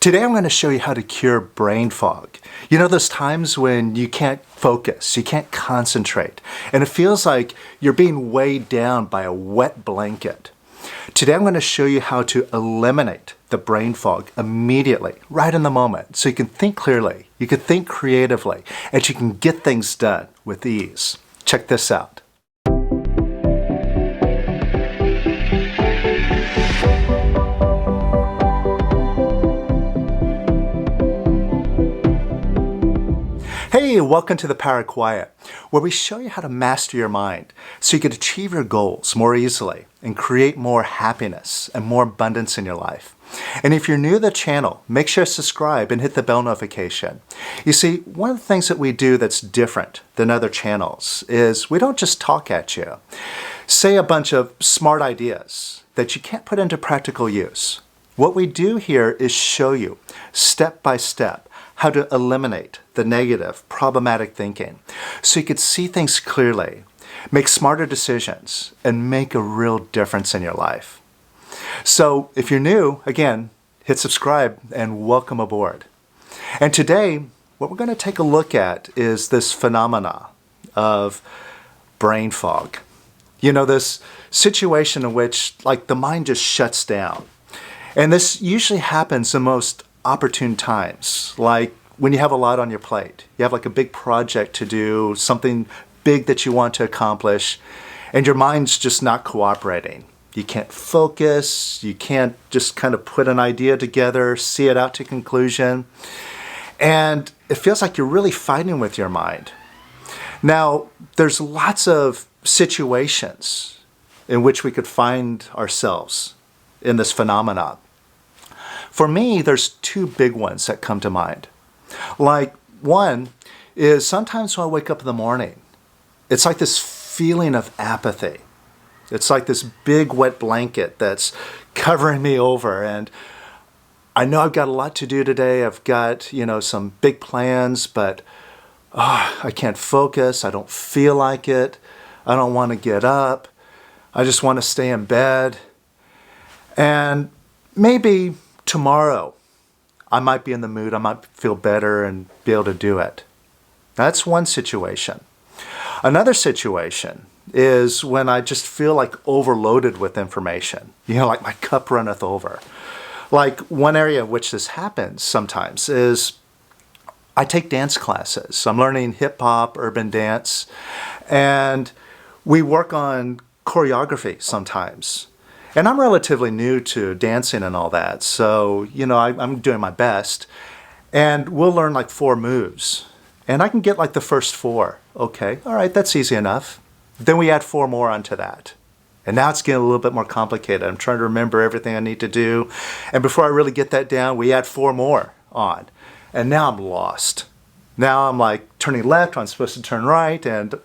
Today I'm going to show you how to cure brain fog. You know those times when you can't focus, you can't concentrate, and it feels like you're being weighed down by a wet blanket. Today I'm going to show you how to eliminate the brain fog immediately, right in the moment, so you can think clearly, you can think creatively, and you can get things done with ease. Check this out. Hey, welcome to The Power of Quiet, where we show you how to master your mind so you can achieve your goals more easily and create more happiness and more abundance in your life. And if you're new to the channel, make sure to subscribe and hit the bell notification. You see, one of the things that we do that's different than other channels is we don't just talk at you, say a bunch of smart ideas that you can't put into practical use. What we do here is show you step by step how to eliminate the negative, problematic thinking so you could see things clearly, make smarter decisions, and make a real difference in your life. So if you're new, again, hit subscribe and welcome aboard. And today, what we're going to take a look at is this phenomena of brain fog. You know, this situation in which like the mind just shuts down. And this usually happens in most opportune times, like when you have a lot on your plate. You have like a big project to do, something big that you want to accomplish, and your mind's just not cooperating. You can't focus, you can't just kind of put an idea together, see it out to conclusion, and it feels like you're really fighting with your mind. Now, there's lots of situations in which we could find ourselves in this phenomenon. For me, there's two big ones that come to mind. Like, one is sometimes when I wake up in the morning, it's like this feeling of apathy. It's like this big wet blanket that's covering me over, and I know I've got a lot to do today. I've got, some big plans, but I can't focus. I don't feel like it. I don't want to get up. I just want to stay in bed. And maybe tomorrow, I might be in the mood, I might feel better and be able to do it. That's one situation. Another situation is when I just feel like overloaded with information. Like my cup runneth over. Like one area in which this happens sometimes is I take dance classes. I'm learning hip hop, urban dance, and we work on choreography sometimes. And I'm relatively new to dancing and all that, so, I'm doing my best. And we'll learn like 4 moves. And I can get like the first 4. Okay, all right, that's easy enough. Then we add 4 more onto that. And now it's getting a little bit more complicated. I'm trying to remember everything I need to do. And before I really get that down, we add 4 more on. And now I'm lost. Now I'm like turning left when I'm supposed to turn right. And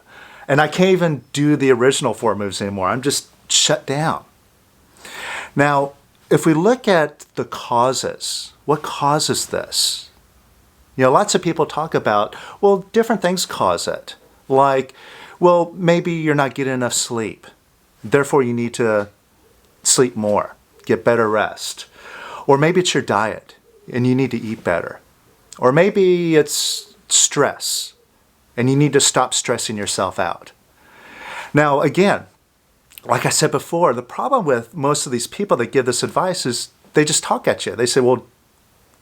I can't even do the original 4 moves anymore. I'm just shut down. Now, if we look at the causes, what causes this? Lots of people talk about, well, different things cause it. Like, well, maybe you're not getting enough sleep. Therefore, you need to sleep more, get better rest. Or maybe it's your diet and you need to eat better. Or maybe it's stress and you need to stop stressing yourself out. Now, again, like I said before, the problem with most of these people that give this advice is they just talk at you. They say, well,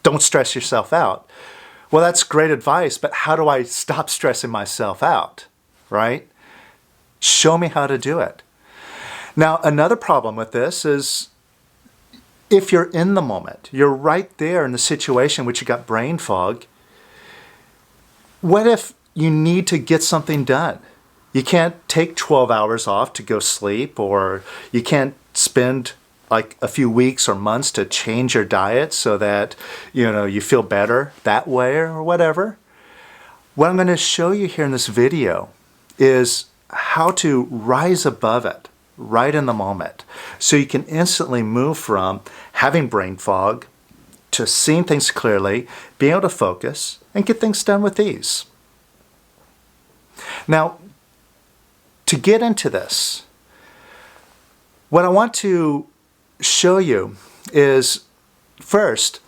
don't stress yourself out. Well, that's great advice, but how do I stop stressing myself out, right? Show me how to do it. Now, another problem with this is if you're in the moment, you're right there in the situation which you got brain fog, what if you need to get something done? You can't take 12 hours off to go sleep, or you can't spend like a few weeks or months to change your diet so that, you feel better that way or whatever. What I'm going to show you here in this video is how to rise above it right in the moment so you can instantly move from having brain fog to seeing things clearly, being able to focus, and get things done with ease. Now, to get into this, what I want to show you is, first,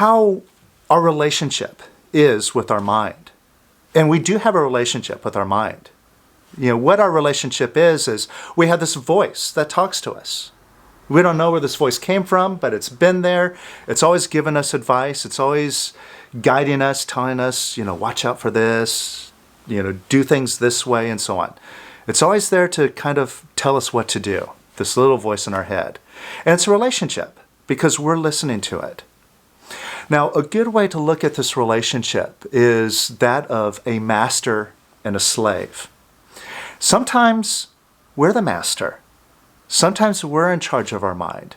how our relationship is with our mind. And we do have a relationship with our mind. What our relationship is we have this voice that talks to us. We don't know where this voice came from, but it's been there. It's always given us advice. It's always guiding us, telling us, watch out for this, do things this way, and so on. It's always there to kind of tell us what to do, this little voice in our head. And it's a relationship because we're listening to it. Now, a good way to look at this relationship is that of a master and a slave. Sometimes we're the master. Sometimes we're in charge of our mind.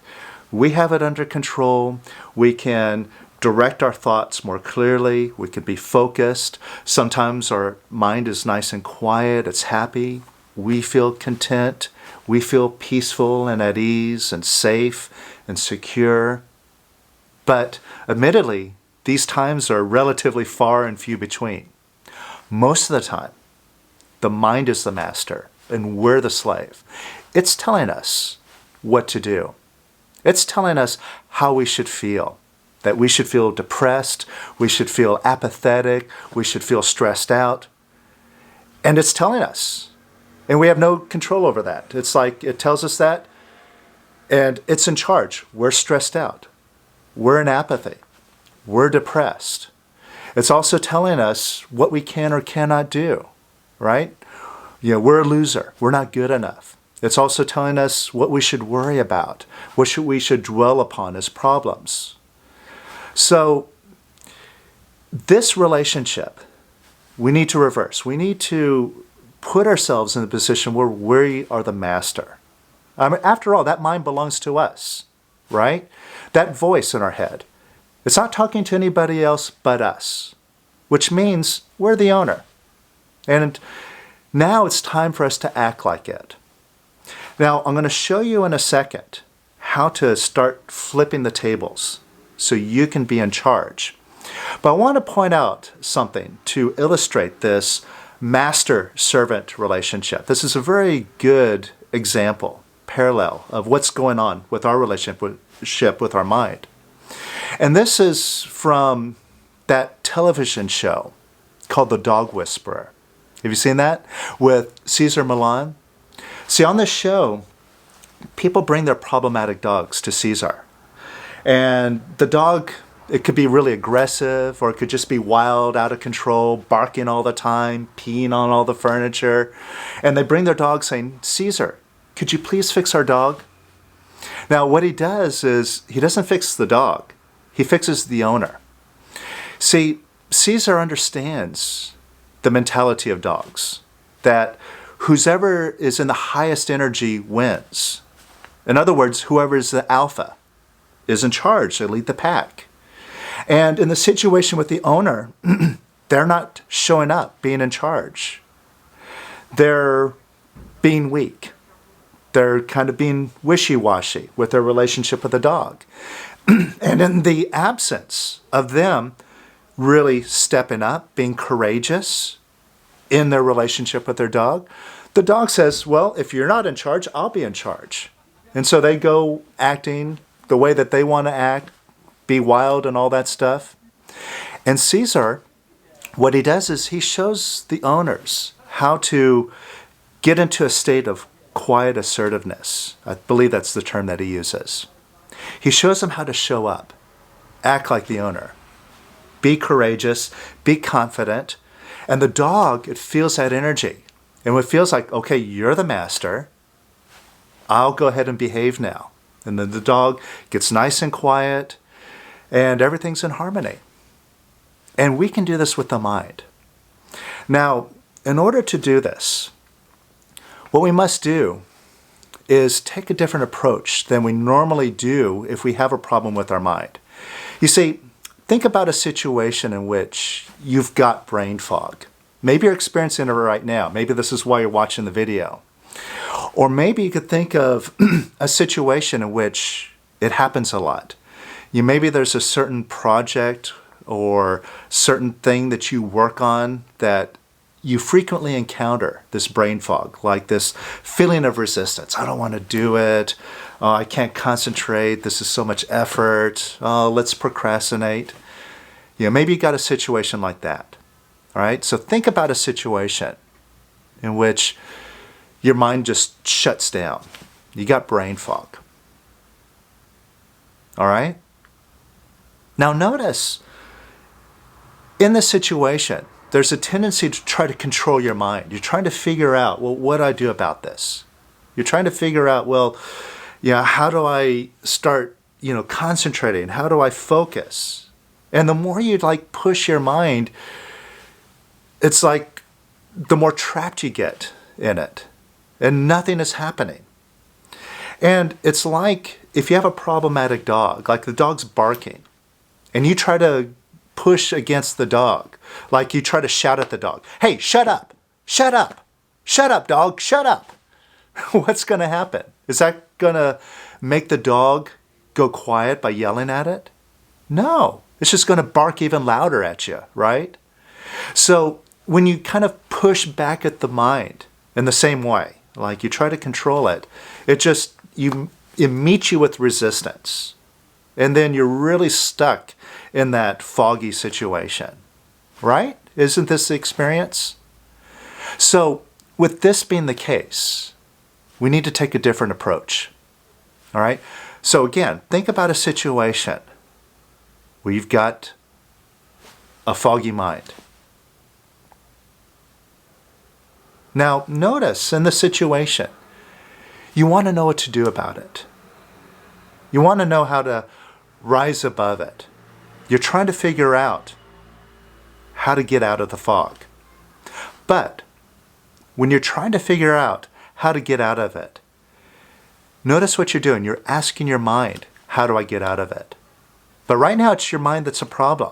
We have it under control. We can direct our thoughts more clearly. We can be focused. Sometimes our mind is nice and quiet. It's happy. We feel content. We feel peaceful and at ease and safe and secure. But admittedly, these times are relatively far and few between. Most of the time, the mind is the master and we're the slave. It's telling us what to do. It's telling us how we should feel. That we should feel depressed, we should feel apathetic, we should feel stressed out. And it's telling us. And we have no control over that. It's like it tells us that, and it's in charge. We're stressed out. We're in apathy. We're depressed. It's also telling us what we can or cannot do, right? We're a loser. We're not good enough. It's also telling us what we should worry about, what we should dwell upon as problems. So this relationship, we need to reverse. We need to put ourselves in the position where we are the master. After all, that mind belongs to us, right? That voice in our head, it's not talking to anybody else but us, which means we're the owner. And now it's time for us to act like it. Now, I'm going to show you in a second how to start flipping the tables so you can be in charge. But I want to point out something to illustrate this master-servant relationship. This is a very good example, parallel of what's going on with our relationship with our mind. And this is from that television show called The Dog Whisperer. Have you seen that? With Cesar Millan? See, on this show, people bring their problematic dogs to Cesar. And the dog, it could be really aggressive, or it could just be wild, out of control, barking all the time, peeing on all the furniture. And they bring their dog saying, Cesar, could you please fix our dog? Now, what he does is he doesn't fix the dog. He fixes the owner. See, Cesar understands the mentality of dogs, that whoever is in the highest energy wins. In other words, whoever is the alpha is in charge. They lead the pack. And in the situation with the owner, they're not showing up, being in charge. They're being weak. They're kind of being wishy-washy with their relationship with the dog. And in the absence of them really stepping up, being courageous in their relationship with their dog, the dog says, well, if you're not in charge, I'll be in charge. And so they go acting the way that they want to act, be wild and all that stuff. And Cesar, what he does is he shows the owners how to get into a state of quiet assertiveness. I believe that's the term that he uses. He shows them how to show up, act like the owner, be courageous, be confident. And the dog, it feels that energy. And it feels like, okay, you're the master. I'll go ahead and behave now. And then the dog gets nice and quiet, and everything's in harmony. And we can do this with the mind. Now, in order to do this, what we must do is take a different approach than we normally do if we have a problem with our mind. You see, think about a situation in which you've got brain fog. Maybe you're experiencing it right now. Maybe this is why you're watching the video. Or maybe you could think of a situation in which it happens a lot. Maybe there's a certain project or certain thing that you work on that you frequently encounter this brain fog, like this feeling of resistance. I don't want to do it. I can't concentrate. This is so much effort. Let's procrastinate. Maybe you got a situation like that. All right. So think about a situation in which your mind just shuts down. You got brain fog. All right. Now notice, in this situation, there's a tendency to try to control your mind. You're trying to figure out, well, what do I do about this? You're trying to figure out, well, how do I start, concentrating? How do I focus? And the more you push your mind, it's like the more trapped you get in it, and nothing is happening. And it's like if you have a problematic dog, like the dog's barking, and you try to push against the dog, like you try to shout at the dog, hey, shut up, shut up, shut up, dog, shut up. What's going to happen? Is that going to make the dog go quiet by yelling at it? No, it's just going to bark even louder at you, right? So when you kind of push back at the mind in the same way, like you try to control it, it meets you with resistance. And then you're really stuck in that foggy situation, right? Isn't this the experience? So with this being the case, we need to take a different approach, all right? So again, think about a situation where you've got a foggy mind. Now notice in the situation, you want to know what to do about it. You want to know how to rise above it. You're trying to figure out how to get out of the fog. But when you're trying to figure out how to get out of it, notice what you're doing. You're asking your mind, how do I get out of it? But right now it's your mind that's a problem.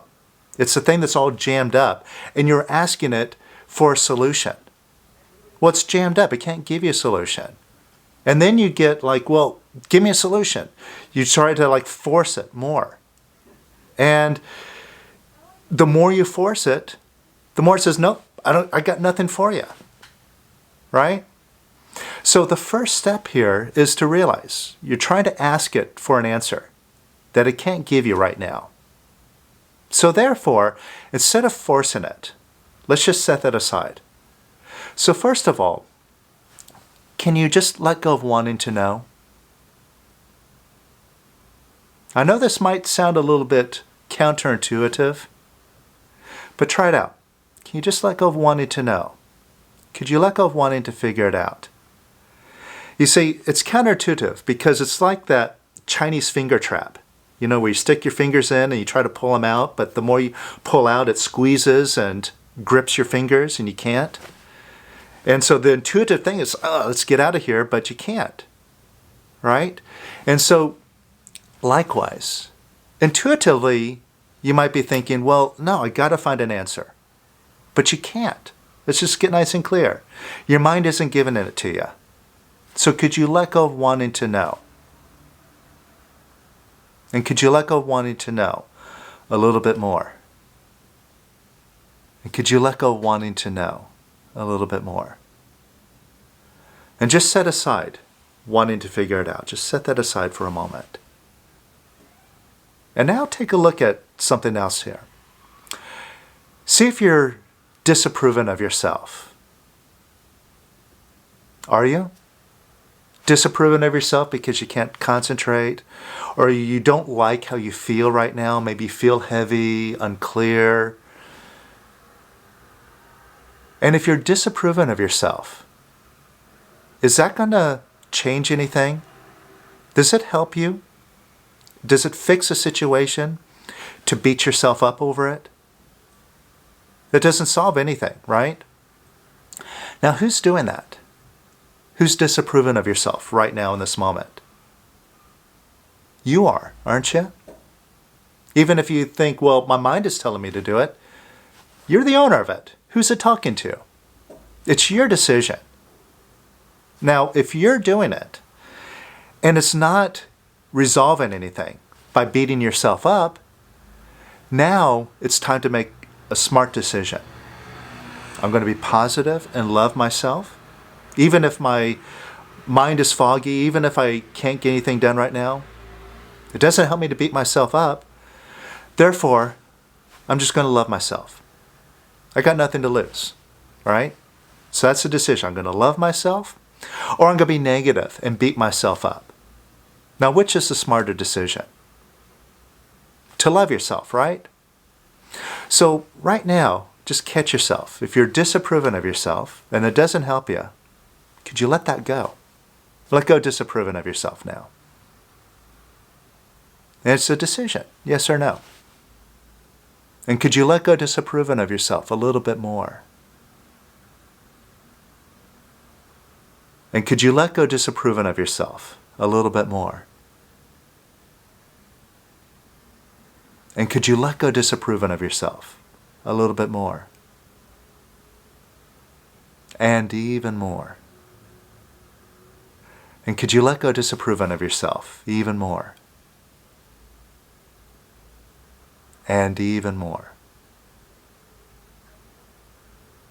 It's the thing that's all jammed up, and you're asking it for a solution. Well, it's jammed up. It can't give you a solution. And then you get well, give me a solution. You try to force it more. And the more you force it, the more it says, nope, I got nothing for you. Right? So the first step here is to realize you're trying to ask it for an answer that it can't give you right now. So therefore, instead of forcing it, let's just set that aside. So first of all, can you just let go of wanting to know? I know this might sound a little bit counterintuitive, but try it out. Can you just let go of wanting to know? Could you let go of wanting to figure it out? You see, it's counterintuitive because it's like that Chinese finger trap, where you stick your fingers in and you try to pull them out, but the more you pull out, it squeezes and grips your fingers and you can't. And so the intuitive thing is, let's get out of here, but you can't, right? And so likewise, intuitively, you might be thinking, well, no, I got to find an answer. But you can't. Let's just get nice and clear. Your mind isn't giving it to you. So could you let go of wanting to know? And could you let go of wanting to know a little bit more? And could you let go of wanting to know a little bit more? And just set aside wanting to figure it out. Just set that aside for a moment. And now take a look at something else here. See if you're disapproving of yourself. Are you? Disapproving of yourself because you can't concentrate, or you don't like how you feel right now, maybe you feel heavy, unclear. And if you're disapproving of yourself, is that going to change anything? Does it help you? Does it fix a situation to beat yourself up over it? It doesn't solve anything, right? Now, who's doing that? Who's disapproving of yourself right now in this moment? You are, aren't you? Even if you think, well, my mind is telling me to do it, you're the owner of it. Who's it talking to? It's your decision. Now, if you're doing it and it's not resolving anything by beating yourself up, now it's time to make a smart decision. I'm going to be positive and love myself. Even if my mind is foggy, even if I can't get anything done right now, it doesn't help me to beat myself up. Therefore, I'm just going to love myself. I got nothing to lose, right? So that's the decision. I'm going to love myself, or I'm going to be negative and beat myself up. Now, which is the smarter decision? To love yourself, right? So right now, just catch yourself. If you're disapproving of yourself and it doesn't help you, could you let that go? Let go of disapproving of yourself now. And it's a decision, yes or no. And could you let go of disapproving of yourself a little bit more? And could you let go of disapproving of yourself a little bit more? And could you let go of disapproving of yourself a little bit more? And even more. And could you let go of disapproving of yourself even more? And even more.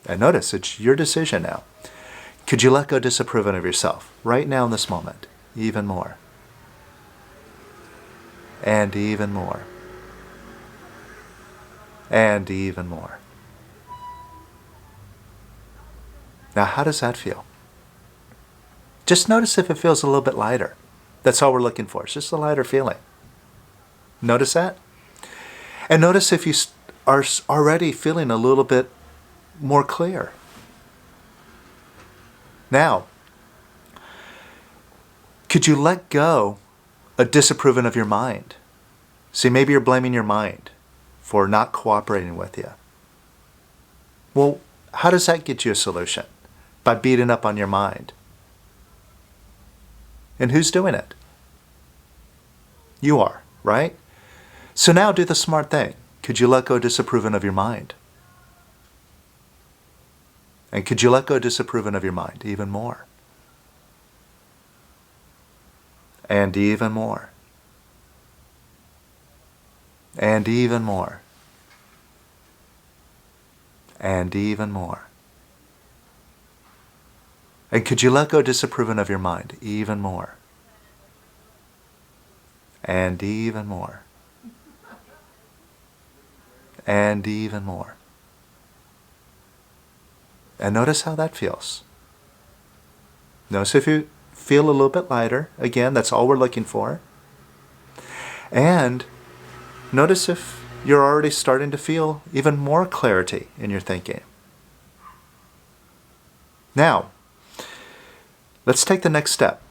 And notice, it's your decision now. Could you let go of disapproving of yourself right now in this moment? Even more. And even more. And even more. Now, how does that feel? Just notice if it feels a little bit lighter. That's all we're looking for. It's just a lighter feeling. Notice that? And notice if you are already feeling a little bit more clear. Now, could you let go of disapproving of your mind? See, maybe you're blaming your mind for not cooperating with you. Well, how does that get you a solution? By beating up on your mind. And who's doing it? You are, right? So now do the smart thing. Could you let go of disapproving of your mind? And could you let go of disapproving of your mind even more? And even more. And even more. And even more. And could you let go of disapproving of your mind even more? And even more. And even more. And notice how that feels. Notice if you feel a little bit lighter. Again, that's all we're looking for. And notice if you're already starting to feel even more clarity in your thinking. Now, let's take the next step.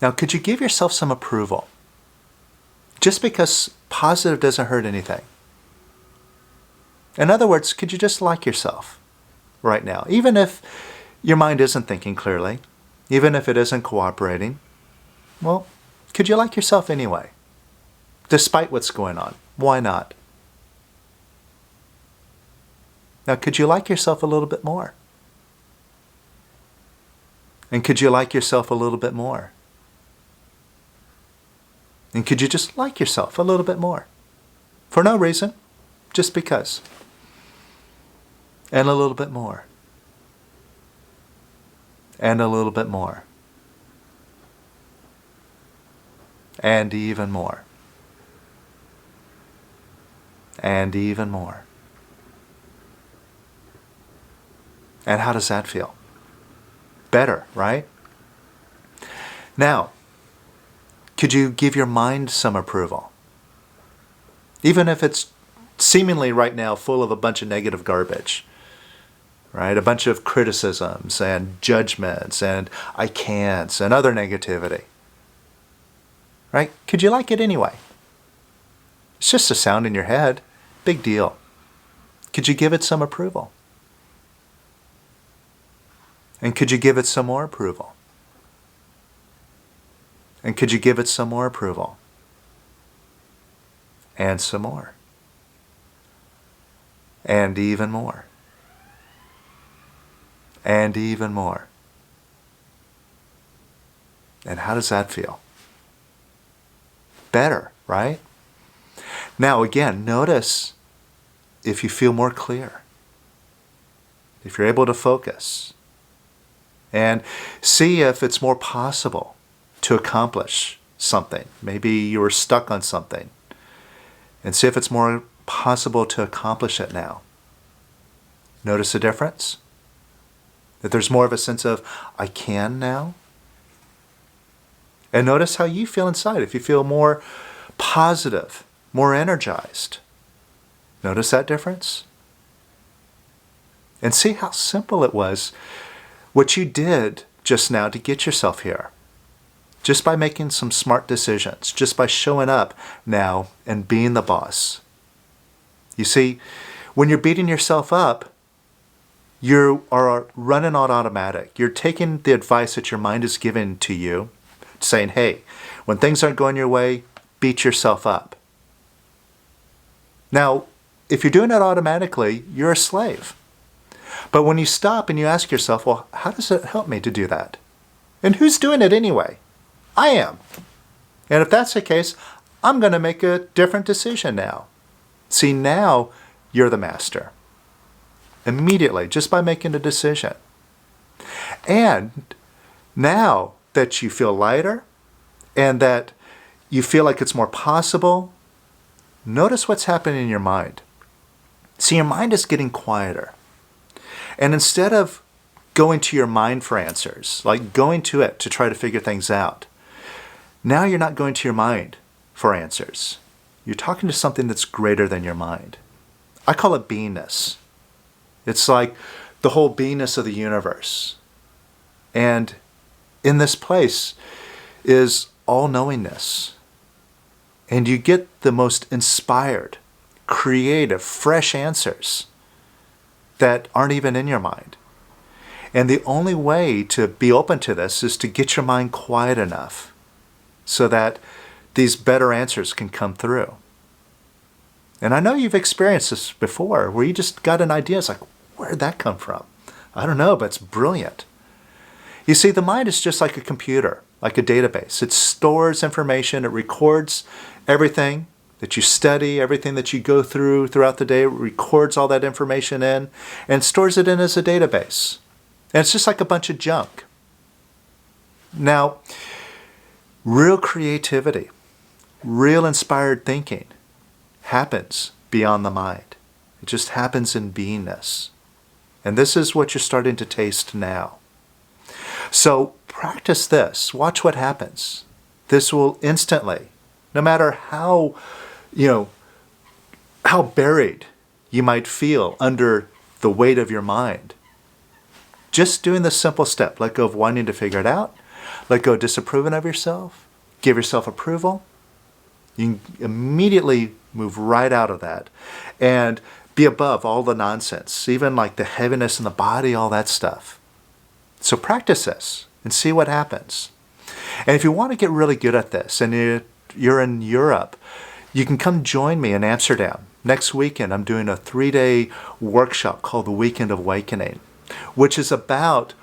Now, could you give yourself some approval? Just because positive doesn't hurt anything. In other words, could you just like yourself right now? Even if your mind isn't thinking clearly, even if it isn't cooperating, well, could you like yourself anyway? Despite what's going on. Why not? Now, could you like yourself a little bit more? And could you like yourself a little bit more? And could you just like yourself a little bit more? For no reason, just because. And a little bit more. And a little bit more. And even more. And even more. And how does that feel? Better, right? Now, could you give your mind some approval? Even if it's seemingly right now full of a bunch of negative garbage, right? A bunch of criticisms and judgments and I can'ts and other negativity, right? Could you like it anyway? It's just a sound in your head. Big deal. Could you give it some approval? And could you give it some more approval? And could you give it some more approval? And some more. And even more. And even more. And how does that feel? Better, right? Now again, notice if you feel more clear. if you're able to focus, and see if it's more possible to accomplish something. Maybe you were stuck on something, and see if it's more possible to accomplish it now. Notice the difference? That there's more of a sense of, I can now? And notice how you feel inside. If you feel more positive, more energized, notice that difference? And see how simple it was what you did just now to get yourself here. Just by making some smart decisions, just by showing up now and being the boss. You see, when you're beating yourself up, you are running on automatic. You're taking the advice that your mind is giving to you, saying, hey, when things aren't going your way, beat yourself up. Now, if you're doing that automatically, you're a slave. But when you stop and you ask yourself, well, how does it help me to do that? And who's doing it anyway? I am. And if that's the case, I'm going to make a different decision now. See, now you're the master. Immediately, just by making a decision. And now that you feel lighter and that you feel like it's more possible, notice what's happening in your mind. See, your mind is getting quieter. And instead of going to your mind for answers, like going to it to try to figure things out, now you're not going to your mind for answers. You're talking to something that's greater than your mind. I call it beingness. It's like the whole beingness of the universe. And in this place is all-knowingness. And you get the most inspired, creative, fresh answers that aren't even in your mind. And the only way to be open to this is to get your mind quiet enough so that these better answers can come through. And I know you've experienced this before, where you just got an idea. It's like, where'd that come from? I don't know, but it's brilliant. You see, the mind is just like a computer, like a database. It stores information. It records everything that you study, everything that you go through throughout the day. It records all that information in and stores it in as a database. And it's just like a bunch of junk. Now, real creativity, real inspired thinking happens beyond the mind. It just happens in beingness. And this is what you're starting to taste now. So practice this. Watch what happens. This will instantly, no matter how buried you might feel under the weight of your mind, just doing the simple step, let go of wanting to figure it out, let go of disapproving of yourself, give yourself approval, you can immediately move right out of that and be above all the nonsense, even like the heaviness in the body, all that stuff. So practice this and see what happens. And if you want to get really good at this and you're in Europe, you can come join me in Amsterdam. Next weekend, I'm doing a 3-day workshop called the Weekend of Awakening, which is about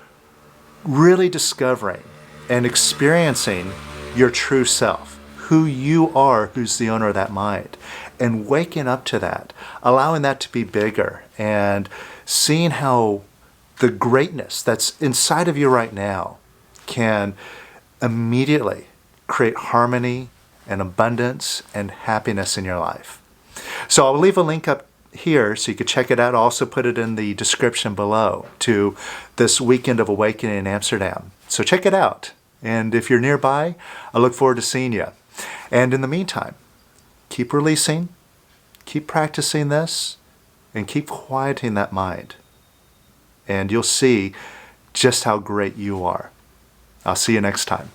really discovering and experiencing your true self, who you are, who's the owner of that mind, and waking up to that, allowing that to be bigger, and seeing how the greatness that's inside of you right now can immediately create harmony and abundance and happiness in your life. So I'll leave a link up here so you can check it out. I'll also put it in the description below to this Weekend of Awakening in Amsterdam. So check it out. And if you're nearby, I look forward to seeing you. And in the meantime, keep releasing, keep practicing this, and keep quieting that mind. And you'll see just how great you are. I'll see you next time.